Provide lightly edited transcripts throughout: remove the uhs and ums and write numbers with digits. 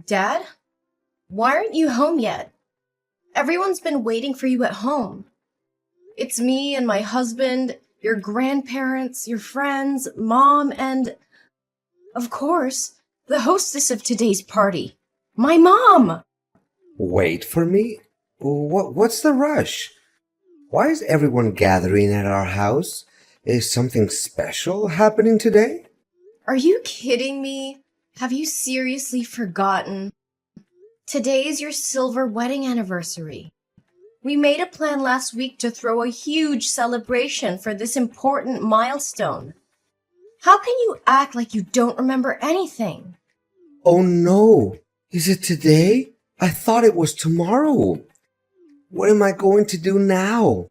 Dad, why aren't you home yet? Everyone's been waiting for you at home. It's me and my husband, your grandparents, your friends, mom, and, of course, the hostess of today's party, my mom. Wait for me? What's the rush? Why is everyone gathering at our house? Is something special happening today? Are you kidding me? Have you seriously forgotten? Today is your silver wedding anniversary. We made a plan last week to throw a huge celebration for this important milestone. How can you act like you don't remember anything? Oh no! Is it today? I thought it was tomorrow. What am I going to do now?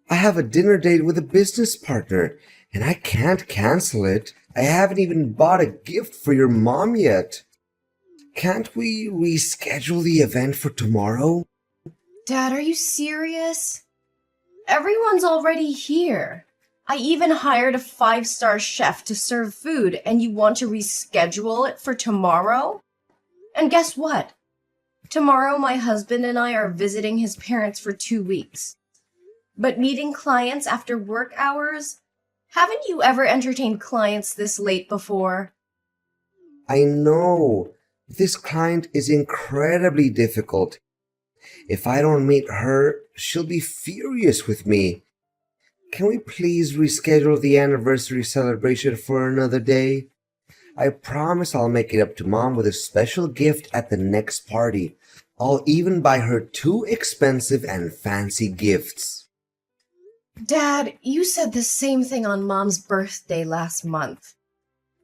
I have a dinner date with a business partner, and I can't cancel it. I haven't even bought a gift for your mom yet. Can't we reschedule the event for tomorrow? Dad, are you serious? Everyone's already here. I even hired a five-star chef to serve food, and you want to reschedule it for tomorrow? And guess what? Tomorrow, my husband and I are visiting his parents for 2 weeks. But meeting clients after work hours? Haven't you ever entertained clients this late before? I know. This client is incredibly difficult. If I don't meet her, she'll be furious with me. Can we please reschedule the anniversary celebration for another day? I promise I'll make it up to Mom with a special gift at the next party. I'll even buy her two expensive and fancy gifts. Dad, you said the same thing on Mom's birthday last month.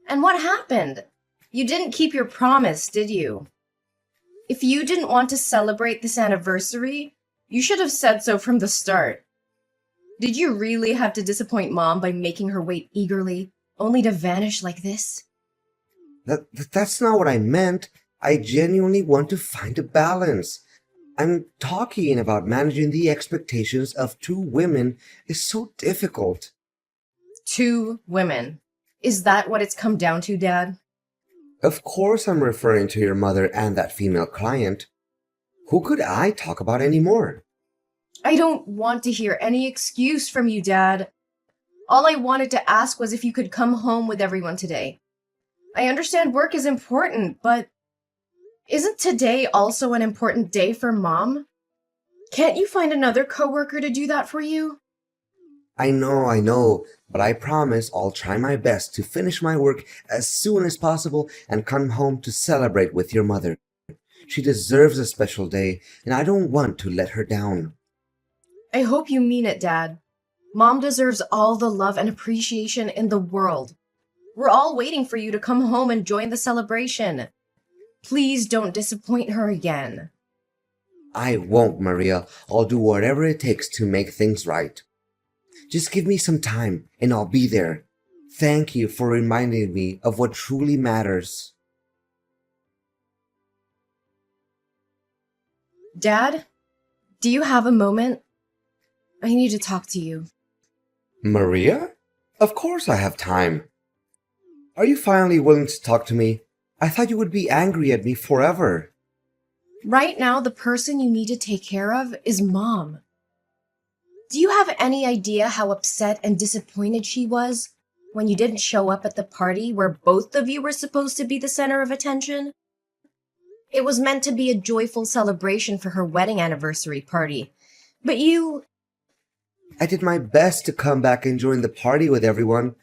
And what happened? You didn't keep your promise, did you? If you didn't want to celebrate this anniversary, you should have said so from the start. Did you really have to disappoint Mom by making her wait eagerly, only to vanish like this? That's not what I meant. I genuinely want to find a balance. I'm talking about managing the expectations of two women is so difficult. 2 women. Is that what it's come down to, Dad? Of course, I'm referring to your mother and that female client. Who could I talk about anymore? I don't want to hear any excuse from you, Dad. All I wanted to ask was if you could come home with everyone today. I understand work is important, but isn't today also an important day for Mom? Can't you find another coworker to do that for you? I know, but I promise I'll try my best to finish my work as soon as possible and come home to celebrate with your mother. She deserves a special day, and I don't want to let her down. I hope you mean it, Dad. Mom deserves all the love and appreciation in the world. We're all waiting for you to come home and join the celebration. Please don't disappoint her again. I won't, Maria. I'll do whatever it takes to make things right. Just give me some time, and I'll be there. Thank you for reminding me of what truly matters. Dad, do you have a moment? I need to talk to you. Maria? Of course I have time. Are you finally willing to talk to me? I thought you would be angry at me forever. Right now, the person you need to take care of is Mom. Do you have any idea how upset and disappointed she was when you didn't show up at the party where both of you were supposed to be the center of attention? It was meant to be a joyful celebration for her wedding anniversary party, but you... I did my best to come back and join the party with everyone.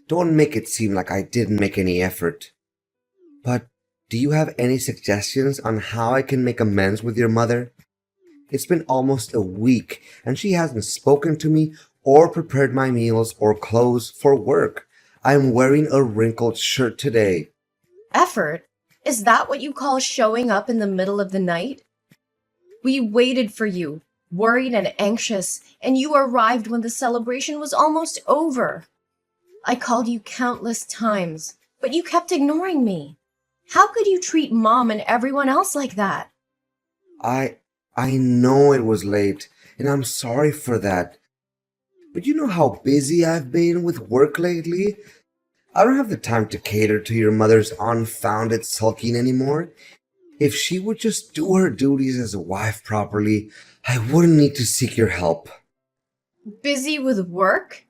Don't make it seem like I didn't make any effort. But do you have any suggestions on how I can make amends with your mother? It's been almost a week, and she hasn't spoken to me or prepared my meals or clothes for work. I'm wearing a wrinkled shirt today. Effort? Is that what you call showing up in the middle of the night? We waited for you, worried and anxious, and you arrived when the celebration was almost over. I called you countless times, but you kept ignoring me. How could you treat Mom and everyone else like that? I know it was late, and I'm sorry for that. But you know how busy I've been with work lately? I don't have the time to cater to your mother's unfounded sulking anymore. If she would just do her duties as a wife properly, I wouldn't need to seek your help. Busy with work?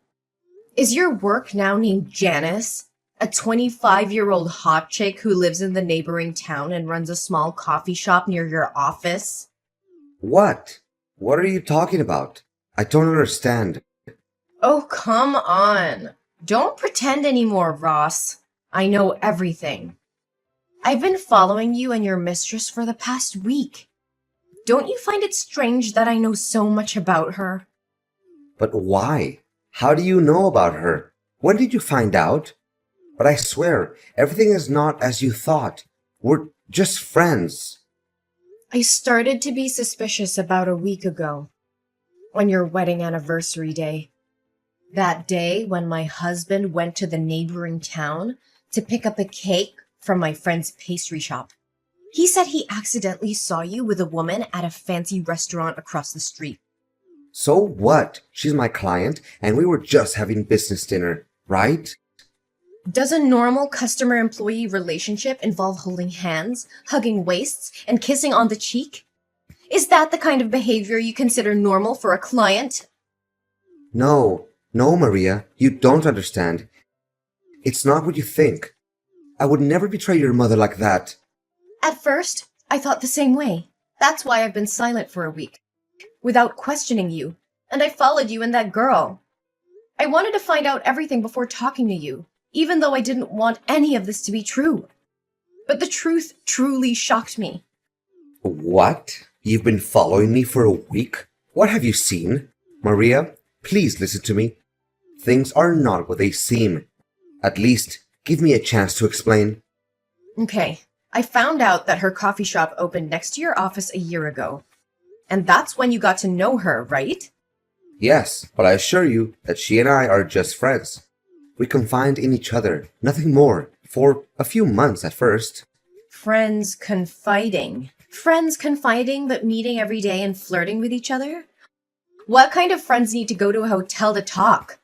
Is your work now named Janice? A 25-year-old hot chick who lives in the neighboring town and runs a small coffee shop near your office? What? What are you talking about? I don't understand. Oh, come on. Don't pretend anymore, Ross. I know everything. I've been following you and your mistress for the past week. Don't you find it strange that I know so much about her? But why? How do you know about her? When did you find out? But I swear, everything is not as you thought. We're just friends. I started to be suspicious about a week ago, on your wedding anniversary day. That day when my husband went to the neighboring town to pick up a cake from my friend's pastry shop. He said he accidentally saw you with a woman at a fancy restaurant across the street. So what? She's my client, and we were just having business dinner, right? Does a normal customer-employee relationship involve holding hands, hugging waists, and kissing on the cheek? Is that the kind of behavior you consider normal for a client? No, Maria, you don't understand. It's not what you think. I would never betray your mother like that. At first, I thought the same way. That's why I've been silent for a week, without questioning you, and I followed you and that girl. I wanted to find out everything before talking to you, even though I didn't want any of this to be true. But the truth truly shocked me. What? You've been following me for a week? What have you seen? Maria, please listen to me. Things are not what they seem. At least, give me a chance to explain. Okay, I found out that her coffee shop opened next to your office a year ago. And that's when you got to know her, right? Yes, but I assure you that she and I are just friends. We confide in each other, nothing more, for a few months at first. Friends confiding. Friends confiding but meeting every day and flirting with each other? What kind of friends need to go to a hotel to talk?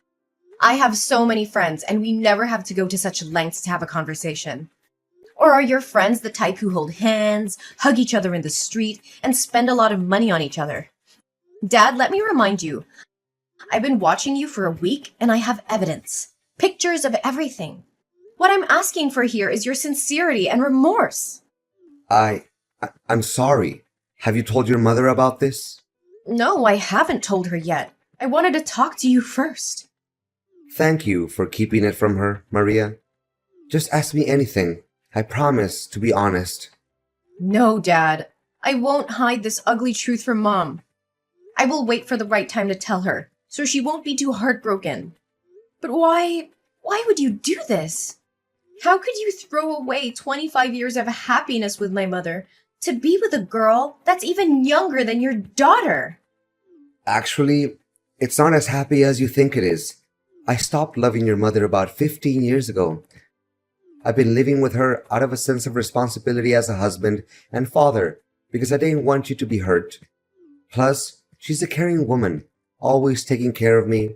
I have so many friends, and we never have to go to such lengths to have a conversation. Or are your friends the type who hold hands, hug each other in the street, and spend a lot of money on each other? Dad, let me remind you, I've been watching you for a week, and I have evidence. Pictures of everything. What I'm asking for here is your sincerity and remorse. I'm sorry. Have you told your mother about this? No, I haven't told her yet. I wanted to talk to you first. Thank you for keeping it from her, Maria. Just ask me anything. I promise to be honest. No, Dad. I won't hide this ugly truth from Mom. I will wait for the right time to tell her, so she won't be too heartbroken. But why would you do this? How could you throw away 25 years of happiness with my mother to be with a girl that's even younger than your daughter? Actually, it's not as happy as you think it is. I stopped loving your mother about 15 years ago. I've been living with her out of a sense of responsibility as a husband and father because I didn't want you to be hurt. Plus, she's a caring woman, always taking care of me.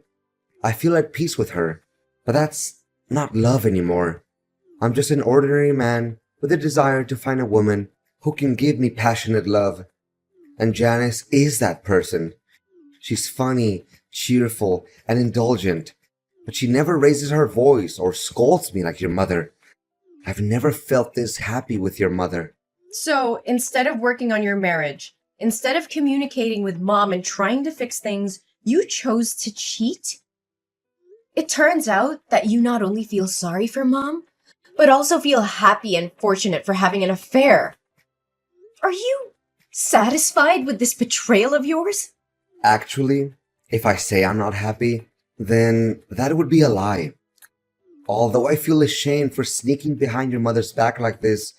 I feel at peace with her, but that's not love anymore. I'm just an ordinary man with a desire to find a woman who can give me passionate love. And Janice is that person. She's funny, cheerful, and indulgent, but she never raises her voice or scolds me like your mother. I've never felt this happy with your mother. So, instead of working on your marriage, instead of communicating with Mom and trying to fix things, you chose to cheat? It turns out that you not only feel sorry for Mom, but also feel happy and fortunate for having an affair. Are you satisfied with this betrayal of yours? Actually, if I say I'm not happy, then that would be a lie. Although I feel ashamed for sneaking behind your mother's back like this,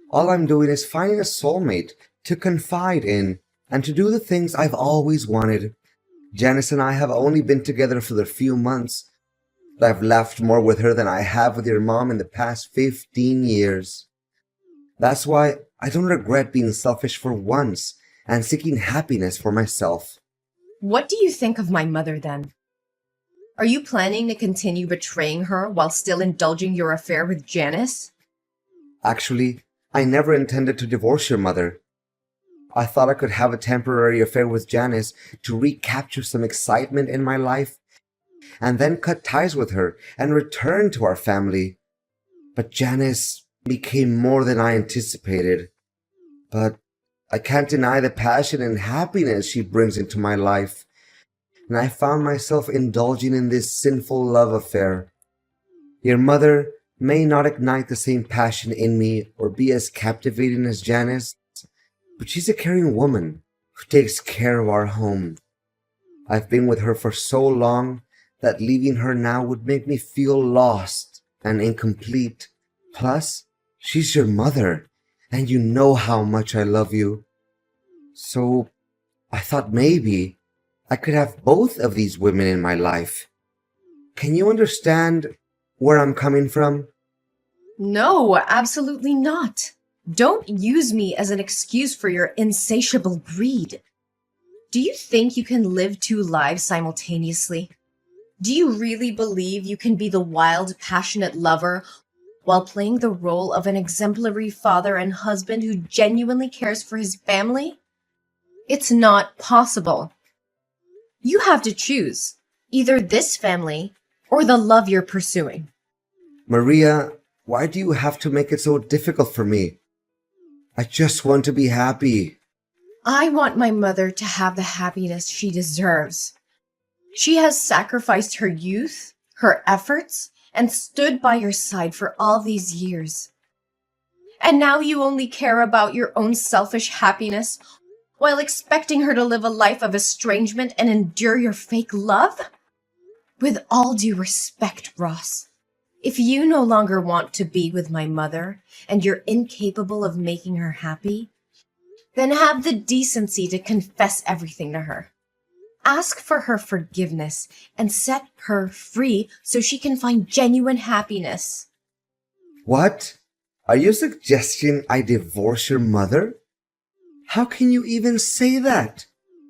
all I'm doing is finding a soulmate to confide in and to do the things I've always wanted. Janice and I have only been together for a few months, but I've laughed more with her than I have with your mom in the past 15 years. That's why I don't regret being selfish for once and seeking happiness for myself. What do you think of my mother then? Are you planning to continue betraying her while still indulging your affair with Janice? Actually, I never intended to divorce your mother. I thought I could have a temporary affair with Janice to recapture some excitement in my life, and then cut ties with her and return to our family. But Janice became more than I anticipated. But I can't deny the passion and happiness she brings into my life, and I found myself indulging in this sinful love affair. Your mother may not ignite the same passion in me or be as captivating as Janice, but she's a caring woman who takes care of our home. I've been with her for so long that leaving her now would make me feel lost and incomplete. Plus, she's your mother, and you know how much I love you. So, I thought maybe I could have both of these women in my life. Can you understand where I'm coming from? No, absolutely not. Don't use me as an excuse for your insatiable greed. Do you think you can live two lives simultaneously? Do you really believe you can be the wild, passionate lover while playing the role of an exemplary father and husband who genuinely cares for his family? It's not possible. You have to choose either this family or the love you're pursuing. Maria, why do you have to make it so difficult for me? I just want to be happy. I want my mother to have the happiness she deserves. She has sacrificed her youth, her efforts, and stood by your side for all these years. And now you only care about your own selfish happiness while expecting her to live a life of estrangement and endure your fake love? With all due respect, Ross, if you no longer want to be with my mother and you're incapable of making her happy, then have the decency to confess everything to her. Ask for her forgiveness and set her free so she can find genuine happiness. What? Are you suggesting I divorce your mother? How can you even say that?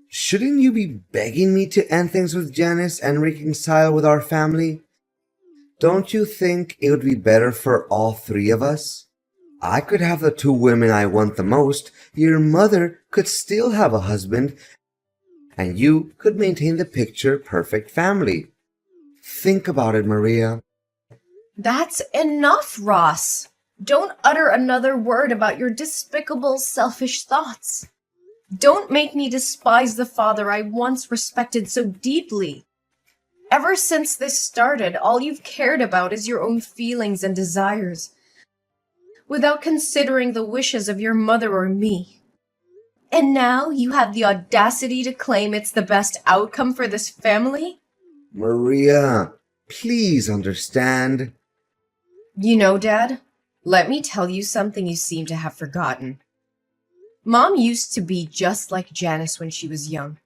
Shouldn't you be begging me to end things with Janice and reconcile with our family? Don't you think it would be better for all three of us? I could have the two women I want the most, your mother could still have a husband, and you could maintain the picture-perfect family. Think about it, Maria. That's enough, Ross. Don't utter another word about your despicable, selfish thoughts. Don't make me despise the father I once respected so deeply. Ever since this started, all you've cared about is your own feelings and desires, without considering the wishes of your mother or me. And now you have the audacity to claim it's the best outcome for this family? Maria, please understand. You know, Dad, let me tell you something you seem to have forgotten. Mom used to be just like Janice when she was young.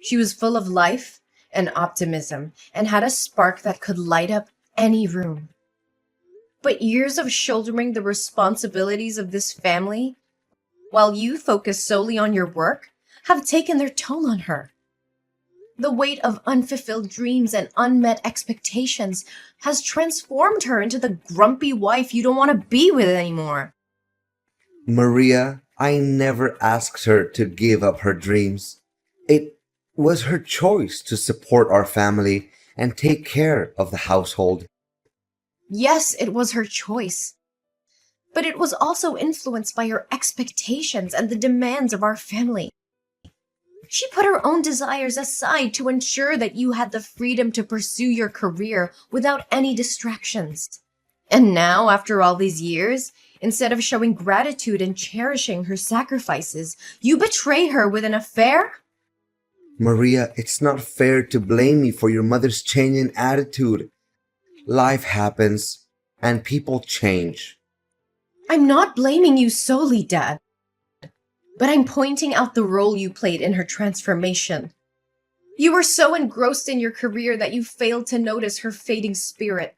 She was full of life and optimism and had a spark that could light up any room. But years of shouldering the responsibilities of this family, while you focus solely on your work, have taken their toll on her. The weight of unfulfilled dreams and unmet expectations has transformed her into the grumpy wife you don't want to be with anymore. Maria, I never asked her to give up her dreams. It was her choice to support our family and take care of the household. Yes, it was her choice. But it was also influenced by your expectations and the demands of our family. She put her own desires aside to ensure that you had the freedom to pursue your career without any distractions. And now, after all these years, instead of showing gratitude and cherishing her sacrifices, you betray her with an affair? Maria, it's not fair to blame me for your mother's change in attitude. Life happens, and people change. I'm not blaming you solely, Dad, but I'm pointing out the role you played in her transformation. You were so engrossed in your career that you failed to notice her fading spirit,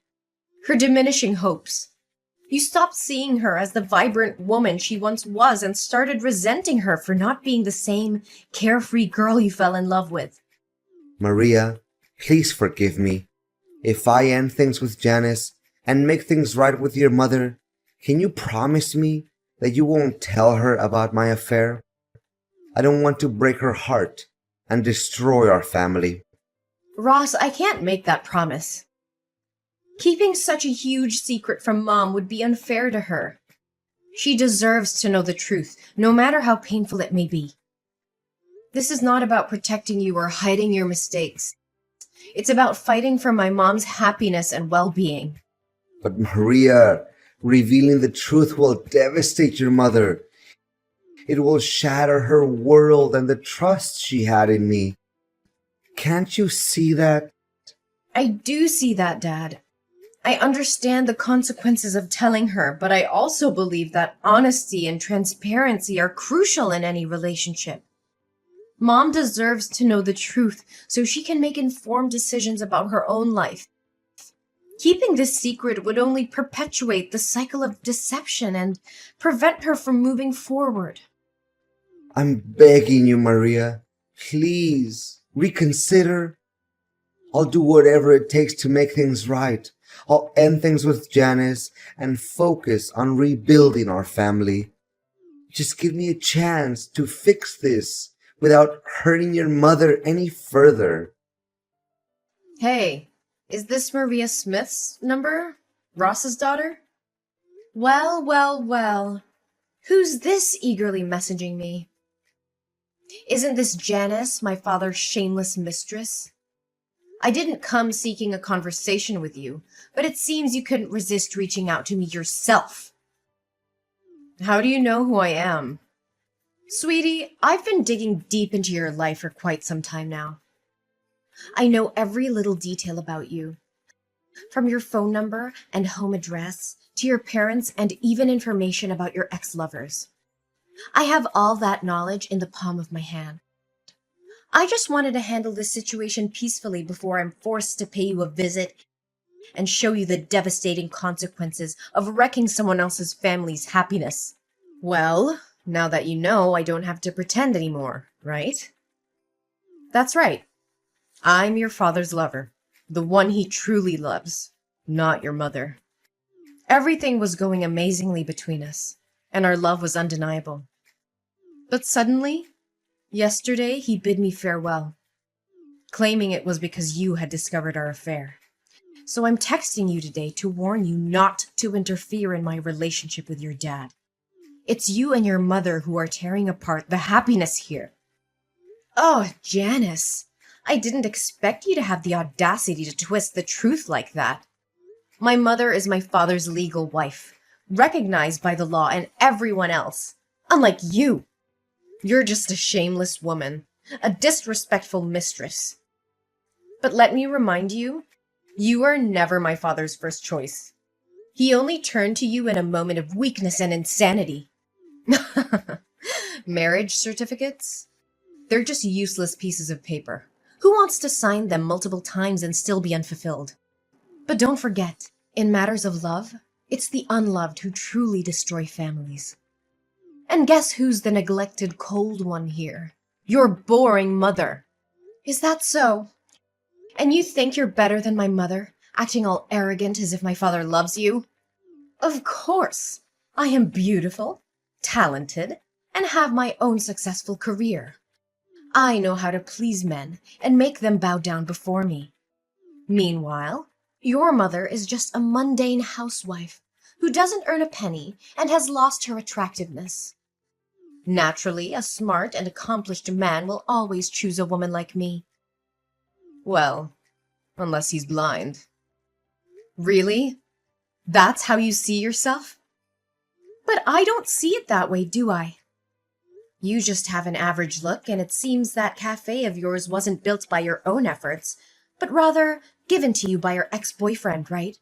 her diminishing hopes. You stopped seeing her as the vibrant woman she once was and started resenting her for not being the same carefree girl you fell in love with. Maria, Please forgive me. If I end things with Janice and make things right with your mother, can you promise me that you won't tell her about my affair? I don't want to break her heart and destroy our family. Ross, I can't make that promise. Keeping such a huge secret from Mom would be unfair to her. She deserves to know the truth, no matter how painful it may be. This is not about protecting you or hiding your mistakes. It's about fighting for my mom's happiness and well-being. But Maria, revealing the truth will devastate your mother. It will shatter her world and the trust she had in me. Can't you see that? I do see that, Dad. I understand the consequences of telling her, but I also believe that honesty and transparency are crucial in any relationship. Mom deserves to know the truth so she can make informed decisions about her own life. Keeping this secret would only perpetuate the cycle of deception and prevent her from moving forward. I'm begging you, Maria. Please, reconsider. I'll do whatever it takes to make things right. I'll end things with Janice and focus on rebuilding our family. Just give me a chance to fix this without hurting your mother any further. Hey, is this Maria Smith's number? Ross's daughter? Well. Who's this eagerly messaging me? Isn't this Janice, my father's shameless mistress? I didn't come seeking a conversation with you, but it seems you couldn't resist reaching out to me yourself. How do you know who I am? Sweetie, I've been digging deep into your life for quite some time now. I know every little detail about you, from your phone number and home address to your parents and even information about your ex-lovers. I have all that knowledge in the palm of my hand. I just wanted to handle this situation peacefully before I'm forced to pay you a visit and show you the devastating consequences of wrecking someone else's family's happiness. Well, now that you know, I don't have to pretend anymore, right? That's right. I'm your father's lover, the one he truly loves, not your mother. Everything was going amazingly between us, and our love was undeniable. But suddenly, yesterday, he bid me farewell, claiming it was because you had discovered our affair. So I'm texting you today to warn you not to interfere in my relationship with your dad. It's you and your mother who are tearing apart the happiness here. Oh, Janice, I didn't expect you to have the audacity to twist the truth like that. My mother is my father's legal wife, recognized by the law and everyone else, unlike you. You're just a shameless woman, a disrespectful mistress. But let me remind you, you are never my father's first choice. He only turned to you in a moment of weakness and insanity. Marriage certificates? They're just useless pieces of paper. Who wants to sign them multiple times and still be unfulfilled? But don't forget, in matters of love, it's the unloved who truly destroy families. And guess who's the neglected cold one here? Your boring mother. Is that so? And you think you're better than my mother, acting all arrogant as if my father loves you? Of course. I am beautiful, talented, and have my own successful career. I know how to please men and make them bow down before me. Meanwhile, your mother is just a mundane housewife who doesn't earn a penny and has lost her attractiveness. Naturally, a smart and accomplished man will always choose a woman like me. Well, unless he's blind. Really? That's how you see yourself? But I don't see it that way, do I? You just have an average look, and it seems that cafe of yours wasn't built by your own efforts, but rather given to you by your ex-boyfriend, right?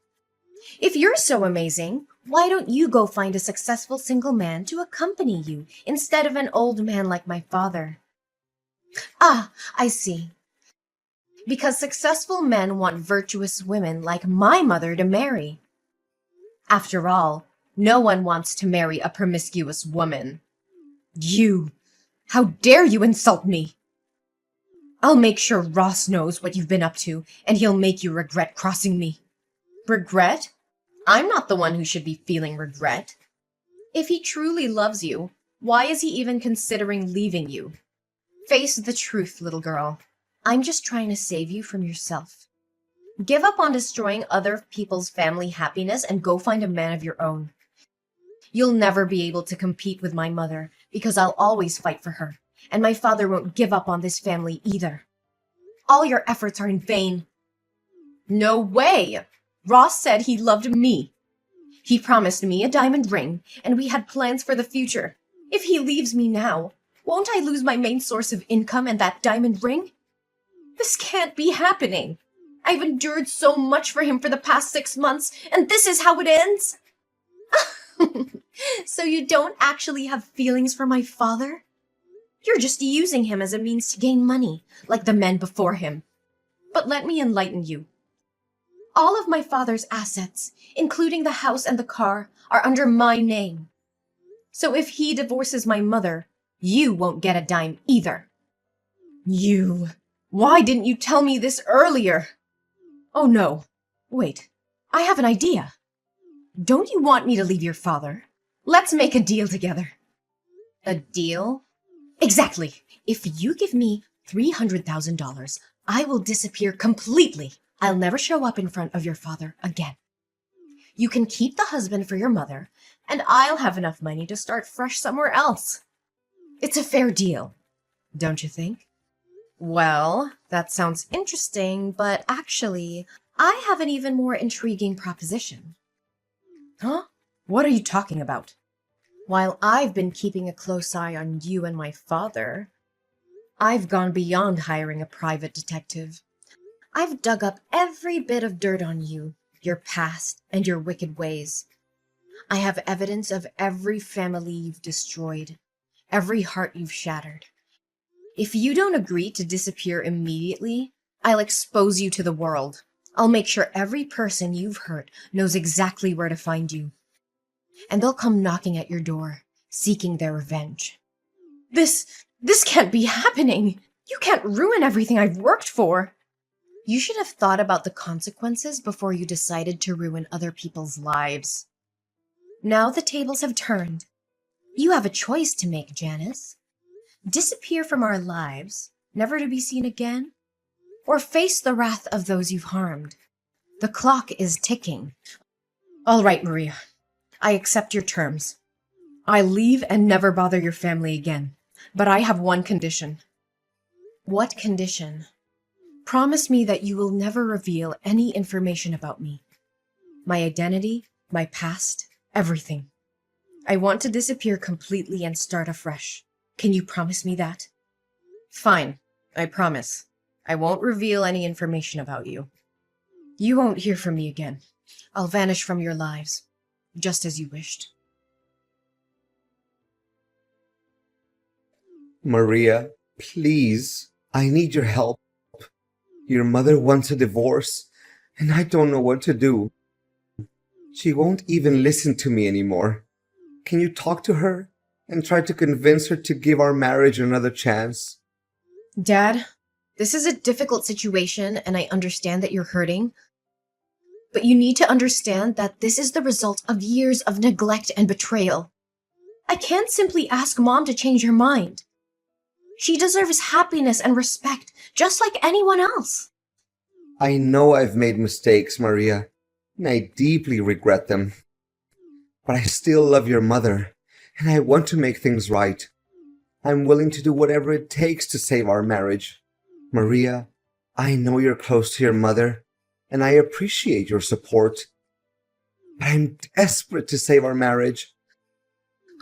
If you're so amazing, why don't you go find a successful single man to accompany you instead of an old man like my father? Ah, I see. Because successful men want virtuous women like my mother to marry. After all, no one wants to marry a promiscuous woman. You! How dare you insult me? I'll make sure Ross knows what you've been up to, and he'll make you regret crossing me. Regret? I'm not the one who should be feeling regret. If he truly loves you, why is he even considering leaving you? Face the truth, little girl. I'm just trying to save you from yourself. Give up on destroying other people's family happiness and go find a man of your own. You'll never be able to compete with my mother because I'll always fight for her, and my father won't give up on this family either. All your efforts are in vain. No way! Ross said he loved me. He promised me a diamond ring, and we had plans for the future. If he leaves me now, won't I lose my main source of income and that diamond ring? This can't be happening. I've endured so much for him for the past 6 months, and this is how it ends? So you don't actually have feelings for my father? You're just using him as a means to gain money, like the men before him. But let me enlighten you. All of my father's assets, including the house and the car, are under my name. So if he divorces my mother, you won't get a dime either. You! Why didn't you tell me this earlier? Oh no. Wait, I have an idea. Don't you want me to leave your father? Let's make a deal together. A deal? Exactly. If you give me $300,000, I will disappear completely. I'll never show up in front of your father again. You can keep the husband for your mother, and I'll have enough money to start fresh somewhere else. It's a fair deal, don't you think? Well, that sounds interesting, but actually, I have an even more intriguing proposition. Huh? What are you talking about? While I've been keeping a close eye on you and my father, I've gone beyond hiring a private detective. I've dug up every bit of dirt on you, your past, and your wicked ways. I have evidence of every family you've destroyed, every heart you've shattered. If you don't agree to disappear immediately, I'll expose you to the world. I'll make sure every person you've hurt knows exactly where to find you. And they'll come knocking at your door, seeking their revenge. This can't be happening. You can't ruin everything I've worked for. You should have thought about the consequences before you decided to ruin other people's lives. Now the tables have turned. You have a choice to make, Janice. Disappear from our lives, never to be seen again, or face the wrath of those you've harmed. The clock is ticking. All right, Maria. I accept your terms. I leave and never bother your family again. But I have one condition. What condition? Promise me that you will never reveal any information about me. My identity, my past, everything. I want to disappear completely and start afresh. Can you promise me that? Fine, I promise. I won't reveal any information about you. You won't hear from me again. I'll vanish from your lives, just as you wished. Maria, please, I need your help. Your mother wants a divorce, and I don't know what to do. She won't even listen to me anymore. Can you talk to her and try to convince her to give our marriage another chance? Dad, this is a difficult situation, and I understand that you're hurting. But you need to understand that this is the result of years of neglect and betrayal. I can't simply ask Mom to change her mind. She deserves happiness and respect, just like anyone else. I know I've made mistakes, Maria, and I deeply regret them. But I still love your mother, and I want to make things right. I'm willing to do whatever it takes to save our marriage. Maria, I know you're close to your mother, and I appreciate your support. But I'm desperate to save our marriage.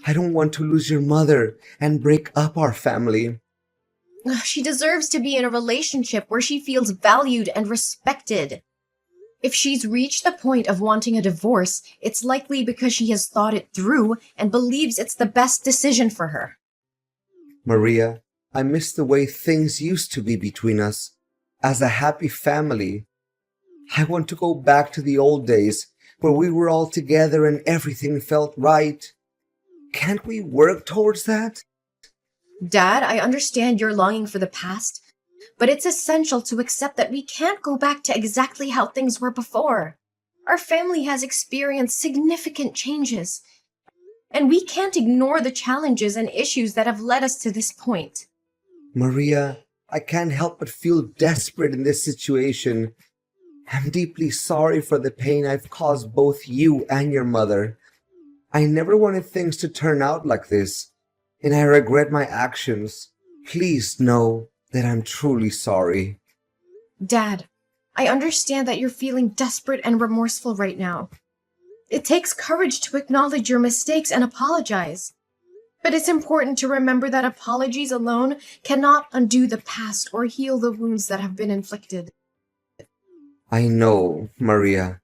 I don't want to lose your mother and break up our family. She deserves to be in a relationship where she feels valued and respected. If she's reached the point of wanting a divorce, it's likely because she has thought it through and believes it's the best decision for her. Maria, I miss the way things used to be between us, as a happy family. I want to go back to the old days, where we were all together and everything felt right. Can't we work towards that? Dad, I understand you're longing for the past, But it's essential to accept that we can't go back to exactly how things were before. Our family has experienced significant changes, and we can't ignore the challenges and issues that have led us to this point. Maria, I can't help but feel desperate in this situation. I'm deeply sorry for the pain I've caused both you and your mother. I never wanted things to turn out like this, and I regret my actions. Please know that I'm truly sorry. Dad, I understand that you're feeling desperate and remorseful right now. It takes courage to acknowledge your mistakes and apologize. But it's important to remember that apologies alone cannot undo the past or heal the wounds that have been inflicted. I know, Maria.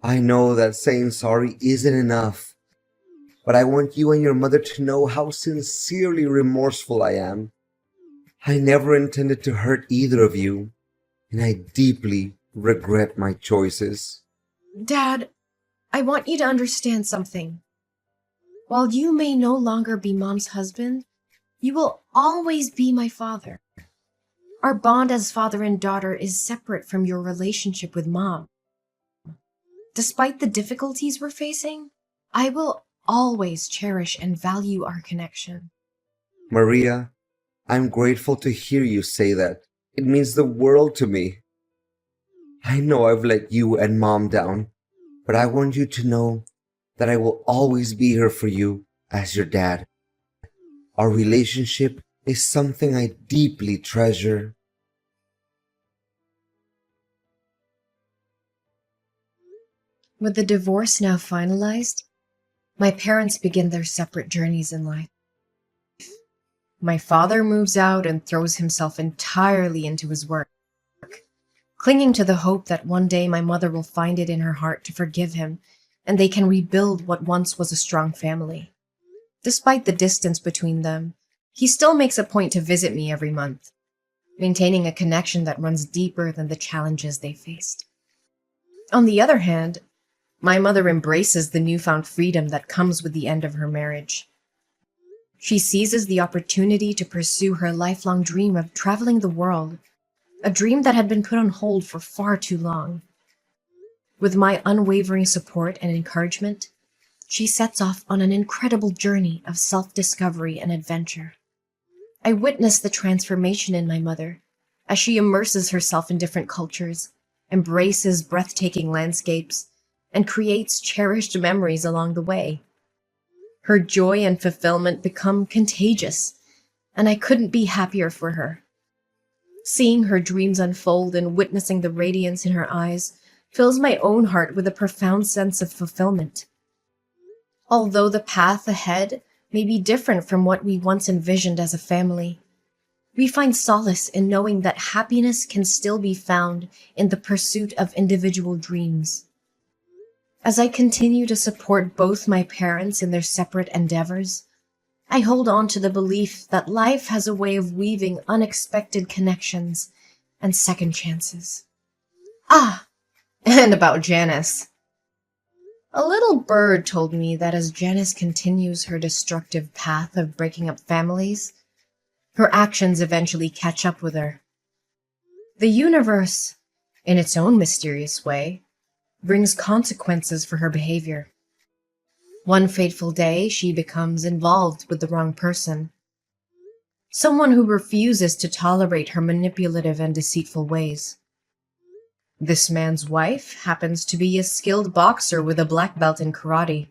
I know that saying sorry isn't enough. But I want you and your mother to know how sincerely remorseful I am. I never intended to hurt either of you, and I deeply regret my choices. Dad, I want you to understand something. While you may no longer be Mom's husband, you will always be my father. Our bond as father and daughter is separate from your relationship with Mom. Despite the difficulties we're facing, I will always cherish and value our connection. Maria, I'm grateful to hear you say that. It means the world to me. I know I've let you and Mom down, but I want you to know that I will always be here for you as your dad. Our relationship is something I deeply treasure. With the divorce now finalized, my parents begin their separate journeys in life. My father moves out and throws himself entirely into his work, clinging to the hope that one day my mother will find it in her heart to forgive him and they can rebuild what once was a strong family. Despite the distance between them, he still makes a point to visit me every month, maintaining a connection that runs deeper than the challenges they faced. On the other hand, my mother embraces the newfound freedom that comes with the end of her marriage. She seizes the opportunity to pursue her lifelong dream of traveling the world, a dream that had been put on hold for far too long. With my unwavering support and encouragement, she sets off on an incredible journey of self-discovery and adventure. I witness the transformation in my mother as she immerses herself in different cultures, embraces breathtaking landscapes, and creates cherished memories along the way. Her joy and fulfillment become contagious, and I couldn't be happier for her. Seeing her dreams unfold and witnessing the radiance in her eyes fills my own heart with a profound sense of fulfillment. Although the path ahead may be different from what we once envisioned as a family, we find solace in knowing that happiness can still be found in the pursuit of individual dreams. As I continue to support both my parents in their separate endeavors, I hold on to the belief that life has a way of weaving unexpected connections and second chances. And about Janice. A little bird told me that as Janice continues her destructive path of breaking up families, her actions eventually catch up with her. The universe, in its own mysterious way, brings consequences for her behavior. One fateful day, she becomes involved with the wrong person, someone who refuses to tolerate her manipulative and deceitful ways. This man's wife happens to be a skilled boxer with a black belt in karate,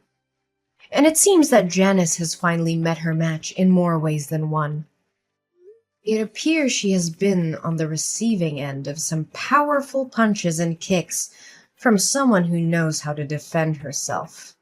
and it seems that Janice has finally met her match in more ways than one. It appears she has been on the receiving end of some powerful punches and kicks from someone who knows how to defend herself.